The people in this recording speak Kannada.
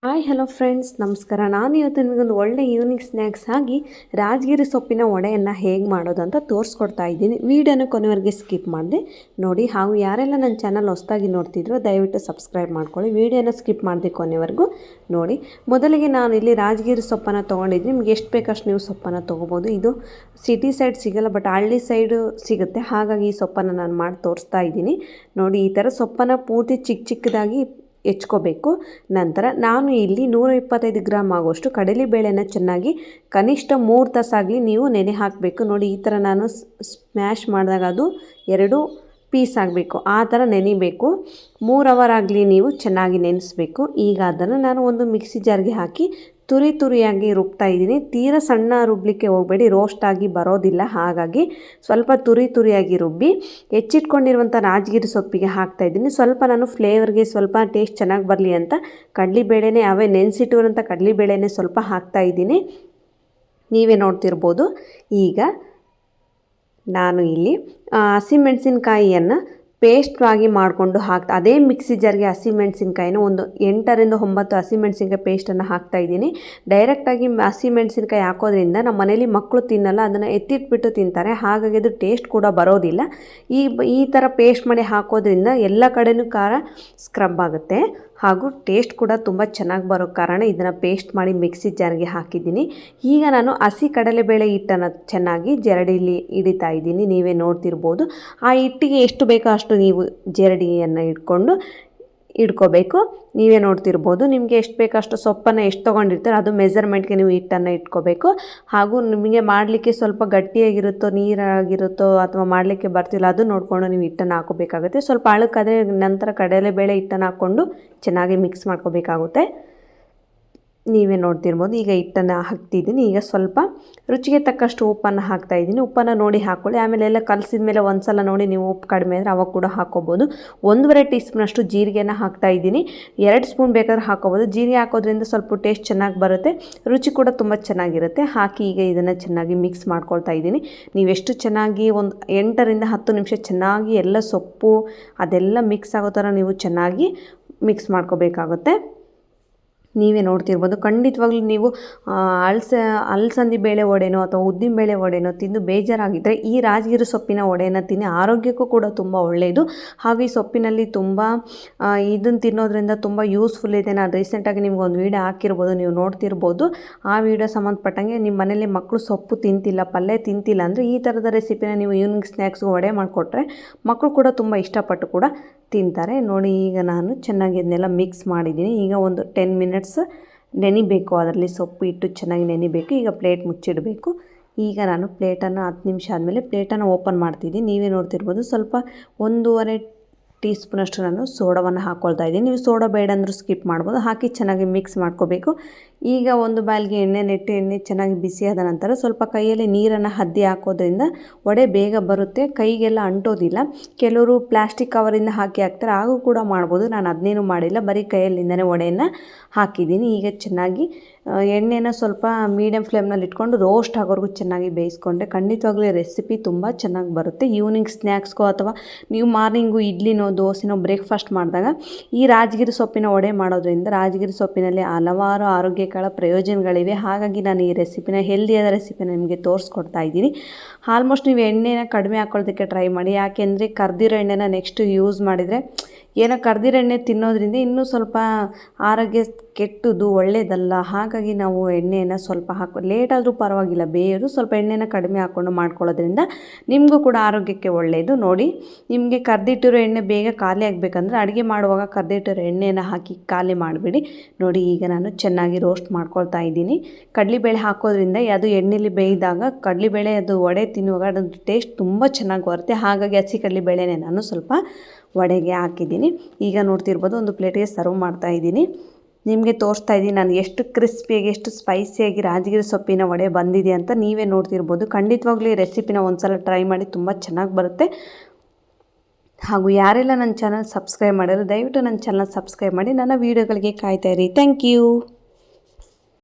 ಹಾಯ್ ಹಲೋ ಫ್ರೆಂಡ್ಸ್, ನಮಸ್ಕಾರ. ನಾನು ಇವತ್ತು ನಿಮಗೊಂದು ಒಳ್ಳೆ ಈವ್ನಿಂಗ್ ಸ್ನ್ಯಾಕ್ಸ್ ಆಗಿ ರಾಜಗಿರಿ ಸೊಪ್ಪಿನ ವಡೆಯನ್ನು ಹೇಗೆ ಮಾಡೋದು ಅಂತ ತೋರಿಸ್ಕೊಡ್ತಾ ಇದ್ದೀನಿ. ವಿಡಿಯೋನ ಕೊನೆವರೆಗೆ ಸ್ಕಿಪ್ ಮಾಡಿದೆ ನೋಡಿ. ಹಾಗೂ ಯಾರೆಲ್ಲ ನನ್ನ ಚಾನಲ್ ಹೊಸದಾಗಿ ನೋಡ್ತಿದ್ರು ದಯವಿಟ್ಟು ಸಬ್ಸ್ಕ್ರೈಬ್ ಮಾಡ್ಕೊಳ್ಳಿ. ವಿಡಿಯೋನ ಸ್ಕಿಪ್ ಮಾಡಿದೆ ಕೊನೆವರೆಗೂ ನೋಡಿ. ಮೊದಲಿಗೆ ನಾನು ಇಲ್ಲಿ ರಾಜಗಿರಿ ಸೊಪ್ಪನ್ನು ತೊಗೊಂಡಿದ್ದೀನಿ. ನಿಮ್ಗೆ ಎಷ್ಟು ಬೇಕಷ್ಟು ನೀವು ಸೊಪ್ಪನ್ನು ತೊಗೋಬೋದು. ಇದು ಸಿಟಿ ಸೈಡ್ ಸಿಗೋಲ್ಲ, ಬಟ್ ಹಳ್ಳಿ ಸೈಡು ಸಿಗುತ್ತೆ. ಹಾಗಾಗಿ ಈ ಸೊಪ್ಪನ್ನು ನಾನು ಮಾಡಿ ತೋರಿಸ್ತಾ ಇದ್ದೀನಿ ನೋಡಿ. ಈ ಥರ ಸೊಪ್ಪನ್ನು ಪೂರ್ತಿ ಚಿಕ್ಕ ಚಿಕ್ಕದಾಗಿ ಹೆಚ್ಕೋಬೇಕು. ನಂತರ ನಾನು ಇಲ್ಲಿ 125 ಗ್ರಾಮ್ ಆಗುವಷ್ಟು ಕಡಲೆಬೇಳೆನ ಚೆನ್ನಾಗಿ ಕನಿಷ್ಠ 3 ತಾಸಾಗಲಿ ನೀವು ನೆನೆ ಹಾಕಬೇಕು ನೋಡಿ. ಈ ಥರ ನಾನು ಸ್ಮ್ಯಾಶ್ ಮಾಡಿದಾಗ ಅದು 2 ಪೀಸ್ ಆಗಬೇಕು, ಆ ಥರ ನೆನಿಬೇಕು. 3 ಅವರ್ ಆಗಲಿ ನೀವು ಚೆನ್ನಾಗಿ ನೆನೆಸಬೇಕು. ಈಗ ಅದನ್ನು ನಾನು ಒಂದು ಮಿಕ್ಸಿ ಜಾರ್ಗೆ ಹಾಕಿ ತುರಿಯಾಗಿ ರುಬ್ತಾ ಇದ್ದೀನಿ. ತೀರಾ ಸಣ್ಣ ರುಬ್ಲಿಕ್ಕೆ ಹೋಗಬೇಡಿ, ರೋಸ್ಟ್ ಆಗಿ ಬರೋದಿಲ್ಲ. ಹಾಗಾಗಿ ಸ್ವಲ್ಪ ತುರಿಯಾಗಿ ರುಬ್ಬಿ ಹೆಚ್ಚಿಟ್ಕೊಂಡಿರುವಂಥ ರಾಜಗಿರಿ ಸೊಪ್ಪಿಗೆ ಹಾಕ್ತಾಯಿದ್ದೀನಿ. ಸ್ವಲ್ಪ ನಾನು ಫ್ಲೇವರ್ಗೆ ಸ್ವಲ್ಪ ಟೇಸ್ಟ್ ಚೆನ್ನಾಗಿ ಬರಲಿ ಅಂತ ಕಡಲೆಬೇಳೆನೇ ನೆನೆಸಿಟ್ಟಿರುವಂಥ ಕಡಲೆಬೇಳೆನೇ ಸ್ವಲ್ಪ ಹಾಕ್ತಾಯಿದ್ದೀನಿ. ನೀವೇ ನೋಡ್ತಿರ್ಬೋದು. ಈಗ ನಾನು ಇಲ್ಲಿ ಹಸಿಮೆಣಸಿನ್ಕಾಯಿಯನ್ನು ಪೇಸ್ಟಾಗಿ ಮಾಡಿಕೊಂಡು ಅದೇ ಮಿಕ್ಸಿ ಜಾರ್ಗೆ ಹಸಿಮೆಣಸಿನ್ಕಾಯಿನ ಒಂದು 8ರಿಂದ 9 ಹಸಿಮೆಣಸಿನ್ಕಾಯಿ ಪೇಸ್ಟನ್ನು ಹಾಕ್ತಾಯಿದ್ದೀನಿ. ಡೈರೆಕ್ಟಾಗಿ ಹಸಿಮೆಣಸಿನ್ಕಾಯಿ ಹಾಕೋದ್ರಿಂದ ನಮ್ಮ ಮನೇಲಿ ಮಕ್ಕಳು ತಿನ್ನಲ್ಲ, ಅದನ್ನು ಎತ್ತಿಟ್ಬಿಟ್ಟು ತಿಂತಾರೆ. ಹಾಗಾಗಿ ಅದು ಟೇಸ್ಟ್ ಕೂಡ ಬರೋದಿಲ್ಲ. ಈ ಥರ ಪೇಸ್ಟ್ ಮಾಡಿ ಹಾಕೋದ್ರಿಂದ ಎಲ್ಲ ಕಡೆಯೂ ಖಾರ ಸ್ಕ್ರಬ್ ಆಗುತ್ತೆ, ಹಾಗೂ ಟೇಸ್ಟ್ ಕೂಡ ತುಂಬ ಚೆನ್ನಾಗಿ ಬರೋ ಕಾರಣ ಇದನ್ನು ಪೇಸ್ಟ್ ಮಾಡಿ ಮಿಕ್ಸಿ ಜಾರ್ಗೆ ಹಾಕಿದ್ದೀನಿ. ಈಗ ನಾನು ಹಸಿ ಕಡಲೆಬೇಳೆ ಹಿಟ್ಟನ್ನು ಚೆನ್ನಾಗಿ ಜರಡಿಲಿ ಹಿಡಿತಾ ಇದ್ದೀನಿ. ನೀವೇ ನೋಡ್ತಿರ್ಬೋದು. ಆ ಹಿಟ್ಟಿಗೆ ಎಷ್ಟು ಬೇಕೋ ಅಷ್ಟು ನೀವು ಜರಡಿಯನ್ನು ಇಟ್ಕೋಬೇಕು. ನೀವೇ ನೋಡ್ತಿರ್ಬೋದು. ನಿಮಗೆ ಎಷ್ಟು ಬೇಕೋ ಅಷ್ಟು ಸೊಪ್ಪನ್ನು ಎಷ್ಟು ತೊಗೊಂಡಿರ್ತಾರೆ ಅದು ಮೆಜರ್ಮೆಂಟ್ಗೆ ನೀವು ಹಿಟ್ಟನ್ನು ಇಟ್ಕೋಬೇಕು. ಹಾಗೂ ನಿಮಗೆ ಮಾಡಲಿಕ್ಕೆ ಸ್ವಲ್ಪ ಗಟ್ಟಿಯಾಗಿರುತ್ತೋ ನೀರಾಗಿರುತ್ತೋ ಅಥವಾ ಮಾಡಲಿಕ್ಕೆ ಬರ್ತಿಲ್ಲ ಅದು ನೋಡಿಕೊಂಡು ನೀವು ಹಿಟ್ಟನ್ನು ಹಾಕೋಬೇಕಾಗುತ್ತೆ. ಸ್ವಲ್ಪ ಅಳುಕಾದರೆ ನಂತರ ಕಡಲೆಬೇಳೆ ಹಿಟ್ಟನ್ನು ಹಾಕ್ಕೊಂಡು ಚೆನ್ನಾಗಿ ಮಿಕ್ಸ್ ಮಾಡ್ಕೋಬೇಕಾಗುತ್ತೆ. ನೀವೇ ನೋಡ್ತಿರ್ಬೋದು. ಈಗ ಹಿಟ್ಟನ್ನು ಹಾಕ್ತಿದ್ದೀನಿ. ಈಗ ಸ್ವಲ್ಪ ರುಚಿಗೆ ತಕ್ಕಷ್ಟು ಉಪ್ಪನ್ನು ಹಾಕ್ತಾಯಿದ್ದೀನಿ. ಉಪ್ಪನ್ನು ನೋಡಿ ಹಾಕ್ಕೊಳ್ಳಿ. ಆಮೇಲೆ ಎಲ್ಲ ಕಲಸಿದ ಮೇಲೆ ಒಂದು ಸಲ ನೋಡಿ ನೀವು ಉಪ್ಪು ಕಡಿಮೆ ಆದರೆ ಅವಾಗ ಕೂಡ ಹಾಕ್ಕೋಬೋದು. 1.5 ಟೀ ಸ್ಪೂನಷ್ಟು ಜೀರಿಗೆನ ಹಾಕ್ತಾಯಿದ್ದೀನಿ. 2 ಸ್ಪೂನ್ ಬೇಕಾದ್ರೆ ಹಾಕ್ಕೋಬೋದು. ಜೀರಿಗೆ ಹಾಕೋದ್ರಿಂದ ಸ್ವಲ್ಪ ಟೇಸ್ಟ್ ಚೆನ್ನಾಗಿ ಬರುತ್ತೆ, ರುಚಿ ಕೂಡ ತುಂಬ ಚೆನ್ನಾಗಿರುತ್ತೆ. ಹಾಕಿ ಈಗ ಇದನ್ನು ಚೆನ್ನಾಗಿ ಮಿಕ್ಸ್ ಮಾಡ್ಕೊಳ್ತಾ ಇದ್ದೀನಿ. ನೀವೆಷ್ಟು ಚೆನ್ನಾಗಿ ಒಂದು 8ರಿಂದ 10 ನಿಮಿಷ ಚೆನ್ನಾಗಿ ಎಲ್ಲ ಸೊಪ್ಪು ಅದೆಲ್ಲ ಮಿಕ್ಸ್ ಆಗೋ ಥರ ನೀವು ಚೆನ್ನಾಗಿ ಮಿಕ್ಸ್ ಮಾಡ್ಕೋಬೇಕಾಗುತ್ತೆ. ನೀವೇ ನೋಡ್ತಿರ್ಬೋದು. ಖಂಡಿತವಾಗ್ಲೂ ನೀವು ಅಲಸಂದಿ ಬೇಳೆ ವಡೆನೋ ಅಥವಾ ಉದ್ದಿನ ಬೇಳೆ ವಡೆನೋ ತಿಂದು ಬೇಜಾರಾಗಿದ್ದರೆ ಈ ರಾಜಗಿರಿ ಸೊಪ್ಪಿನ ವಡೆಯನ್ನು ತಿನ್ನಿ. ಆರೋಗ್ಯಕ್ಕೂ ಕೂಡ ತುಂಬ ಒಳ್ಳೆಯದು. ಹಾಗೂ ಈ ಸೊಪ್ಪಿನಲ್ಲಿ ತುಂಬ ಇದನ್ನು ತಿನ್ನೋದ್ರಿಂದ ತುಂಬ ಯೂಸ್ಫುಲ್ ಇದೆ. ನಾನು ರೀಸೆಂಟಾಗಿ ನಿಮ್ಗೆ ಒಂದು ವೀಡಿಯೋ ಹಾಕಿರ್ಬೋದು, ನೀವು ನೋಡ್ತಿರ್ಬೋದು. ಆ ವಿಡಿಯೋ ಸಂಬಂಧಪಟ್ಟಂಗೆ ನಿಮ್ಮ ಮನೇಲಿ ಮಕ್ಕಳು ಸೊಪ್ಪು ತಿಂತಿಲ್ಲ, ಪಲ್ಯ ತಿಂತಿಲ್ಲ ಅಂದರೆ ಈ ಥರದ ರೆಸಿಪಿನ ನೀವು ಈವ್ನಿಂಗ್ ಸ್ನ್ಯಾಕ್ಸ್ಗೆ ವಡೆ ಮಾಡಿಕೊಟ್ರೆ ಮಕ್ಕಳು ಕೂಡ ತುಂಬ ಇಷ್ಟಪಟ್ಟು ಕೂಡ ತಿಂತಾರೆ ನೋಡಿ. ಈಗ ನಾನು ಚೆನ್ನಾಗಿ ಇದನ್ನೆಲ್ಲ ಮಿಕ್ಸ್ ಮಾಡಿದ್ದೀನಿ. ಈಗ ಒಂದು 10 ಮಿನಿಟ್ಸ್ ನೆನಿಬೇಕು. ಅದರಲ್ಲಿ ಸೊಪ್ಪು ಇಟ್ಟು ಚೆನ್ನಾಗಿ ನೆನಿಬೇಕು. ಈಗ ಪ್ಲೇಟ್ ಮುಚ್ಚಿಡಬೇಕು. ಈಗ ನಾನು ಪ್ಲೇಟನ್ನು 10 ನಿಮಿಷ ಆದಮೇಲೆ ಪ್ಲೇಟನ್ನು ಓಪನ್ ಮಾಡ್ತಿದ್ದೀನಿ. ನೀವೇ ನೋಡ್ತಿರ್ಬೋದು. ಸ್ವಲ್ಪ 1.5 ಟೀ ಸ್ಪೂನಷ್ಟು ನಾನು ಸೋಡಾವನ್ನು ಹಾಕ್ಕೊಳ್ತಾ ಇದ್ದೀನಿ. ನೀವು ಸೋಡಾ ಬೇಡ ಅಂದರೂ ಸ್ಕಿಪ್ ಮಾಡ್ಬೋದು. ಹಾಕಿ ಚೆನ್ನಾಗಿ ಮಿಕ್ಸ್ ಮಾಡ್ಕೋಬೇಕು. ಈಗ ಒಂದು ಬಾಯಿಗೆ ಎಣ್ಣೆ ಚೆನ್ನಾಗಿ ಬಿಸಿಯಾದ ನಂತರ ಸ್ವಲ್ಪ ಕೈಯಲ್ಲಿ ನೀರನ್ನು ಹದ್ದಿ ಹಾಕೋದ್ರಿಂದ ವಡೆ ಬೇಗ ಬರುತ್ತೆ, ಕೈಗೆಲ್ಲ ಅಂಟೋದಿಲ್ಲ. ಕೆಲವರು ಪ್ಲಾಸ್ಟಿಕ್ ಕವರಿಂದ ಹಾಕ್ತಾರೆ, ಹಾಗೂ ಕೂಡ ಮಾಡ್ಬೋದು. ನಾನು ಅದನ್ನೇನು ಮಾಡಿಲ್ಲ, ಬರೀ ಕೈಯಲ್ಲಿಂದನೇ ವಡೆಯನ್ನು ಹಾಕಿದ್ದೀನಿ. ಈಗ ಚೆನ್ನಾಗಿ ಎಣ್ಣೆನ ಸ್ವಲ್ಪ ಮೀಡಿಯಮ್ ಫ್ಲೇಮ್ನಲ್ಲಿ ಇಟ್ಕೊಂಡು ರೋಸ್ಟ್ ಆಗೋವರೆಗೂ ಚೆನ್ನಾಗಿ ಬೇಯಿಸ್ಕೊಂಡ್ರೆ ಖಂಡಿತವಾಗ್ಲೂ ರೆಸಿಪಿ ತುಂಬ ಚೆನ್ನಾಗಿ ಬರುತ್ತೆ. ಈವ್ನಿಂಗ್ ಸ್ನ್ಯಾಕ್ಸ್ಗೋ ಅಥವಾ ನೀವು ಮಾರ್ನಿಂಗು ಇಡ್ಲಿನೋ ದೋಸೆನೋ ಬ್ರೇಕ್ಫಾಸ್ಟ್ ಮಾಡಿದಾಗ ಈ ರಾಜಗಿರಿ ಸೊಪ್ಪಿನ ವಡೆ ಮಾಡೋದ್ರಿಂದ ರಾಜಗಿರಿ ಸೊಪ್ಪಿನಲ್ಲಿ ಹಲವಾರು ಆರೋಗ್ಯಕರ ಪ್ರಯೋಜನಗಳಿವೆ. ಹಾಗಾಗಿ ನಾನು ಈ ರೆಸಿಪಿನ ಹೆಲ್ದಿಯಾದ ರೆಸಿಪಿನ ನಿಮಗೆ ತೋರಿಸ್ಕೊಡ್ತಾ ಇದ್ದೀನಿ. ಆಲ್ಮೋಸ್ಟ್ ನೀವು ಎಣ್ಣೆನ ಕಡಿಮೆ ಹಾಕ್ಕೊಳ್ಳೋದಕ್ಕೆ ಟ್ರೈ ಮಾಡಿ. ಯಾಕೆಂದರೆ ಕರ್ದಿರೋ ಎಣ್ಣೆನ ನೆಕ್ಸ್ಟ್ ಯೂಸ್ ಮಾಡಿದರೆ ಏನೋ ಕರ್ದಿರೋ ಎಣ್ಣೆ ತಿನ್ನೋದ್ರಿಂದ ಇನ್ನೂ ಸ್ವಲ್ಪ ಆರೋಗ್ಯ ಕೆಟ್ಟದ್ದು, ಒಳ್ಳೆಯದಲ್ಲ. ಹಾಗಾಗಿ ನಾವು ಎಣ್ಣೆಯನ್ನು ಸ್ವಲ್ಪ ಲೇಟಾದರೂ ಪರವಾಗಿಲ್ಲ ಬೇಯೋದು. ಸ್ವಲ್ಪ ಎಣ್ಣೆನ ಕಡಿಮೆ ಹಾಕ್ಕೊಂಡು ಮಾಡ್ಕೊಳ್ಳೋದ್ರಿಂದ ನಿಮಗೂ ಕೂಡ ಆರೋಗ್ಯಕ್ಕೆ ಒಳ್ಳೆಯದು ನೋಡಿ. ನಿಮಗೆ ಕರ್ದಿಟ್ಟಿರೋ ಎಣ್ಣೆ ಬೇಗ ಖಾಲಿ ಆಗಬೇಕಂದ್ರೆ ಅಡುಗೆ ಮಾಡುವಾಗ ಕರ್ದಿಟ್ಟಿರೋ ಎಣ್ಣೆನ ಹಾಕಿ ಖಾಲಿ ಮಾಡಿಬಿಡಿ ನೋಡಿ. ಈಗ ನಾನು ಚೆನ್ನಾಗಿ ರೋಸ್ಟ್ ಮಾಡ್ಕೊಳ್ತಾ ಇದ್ದೀನಿ. ಕಡಲೆಬೇಳೆ ಹಾಕೋದ್ರಿಂದ ಅದು ಎಣ್ಣೆಲಿ ಬೇಯಿದಾಗ ಕಡಲೆಬೇಳೆ ಅದು ವಡೆ ತಿನ್ನುವಾಗ ಅದು ಟೇಸ್ಟ್ ತುಂಬ ಚೆನ್ನಾಗಿ ಬರುತ್ತೆ. ಹಾಗಾಗಿ ಹಸಿ ಕಡಲೆಬೇಳೆನೇ ನಾನು ಸ್ವಲ್ಪ ವಡೆಗೆ ಹಾಕಿದ್ದೀನಿ. ಈಗ ನೋಡ್ತಿರ್ಬೋದು. ಒಂದು ಪ್ಲೇಟಿಗೆ ಸರ್ವ್ ಮಾಡ್ತಾ ಇದ್ದೀನಿ. ನಿಮಗೆ ತೋರಿಸ್ತಾ ಇದ್ದೀನಿ ನಾನು ಎಷ್ಟು ಕ್ರಿಸ್ಪಿಯಾಗಿ ಎಷ್ಟು ಸ್ಪೈಸಿಯಾಗಿ ರಾಜಗಿರಿ ಸೊಪ್ಪಿನ ವಡೆ ಬಂದಿದೆ ಅಂತ ನೀವೇ ನೋಡ್ತಿರ್ಬೋದು. ಖಂಡಿತವಾಗ್ಲೂ ಈ ರೆಸಿಪಿನ ಒಂದು ಸಲ ಟ್ರೈ ಮಾಡಿ, ತುಂಬ ಚೆನ್ನಾಗಿ ಬರುತ್ತೆ. ಹಾಗೂ ಯಾರೆಲ್ಲ ನನ್ನ ಚಾನಲ್ ಸಬ್ಸ್ಕ್ರೈಬ್ ಮಾಡಿದ್ರು ದಯವಿಟ್ಟು ನನ್ನ ಚಾನಲ್ ಸಬ್ಸ್ಕ್ರೈಬ್ ಮಾಡಿ. ನನ್ನ ವೀಡಿಯೋಗಳಿಗೆ ಕಾಯ್ತಾ ಇರಿ. Thank you.